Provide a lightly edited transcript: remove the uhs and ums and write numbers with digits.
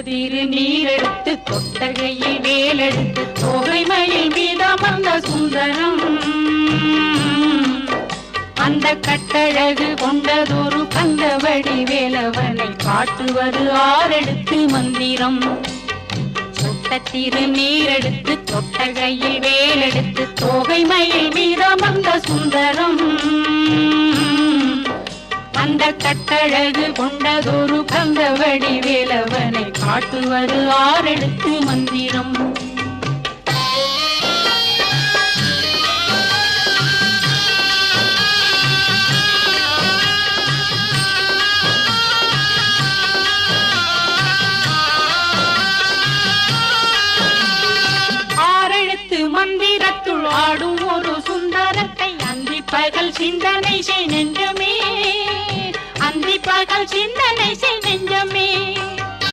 திருநீரெடுத்து கொட்டகையில் வேலெடுத்து தோகை மயில் மீதமர்ந்த சுந்தரம் அந்த கட்டழகு கொண்டதொரு கந்தவடி வேலவனை காட்டுவது ஆரெடுத்து மந்திரம் சுட்ட திருநீரெடுத்து கொட்டகையில் வேலெடுத்து தோகை மயில் மீதமர்ந்த சுந்தரம் அந்த கட்டழகு கொண்டதொரு கந்தவடி வேலவனை காட்டுவது ஆரெடுத்து மந்திரம் ஆரெழுத்து மந்திரத்துள் ஆடும் ஒரு சுந்தரத்தை அந்தி பகல் சிந்தனை செய் நெஞ்சமே அந்தி பகல் சிந்தனை செய் நெஞ்சமே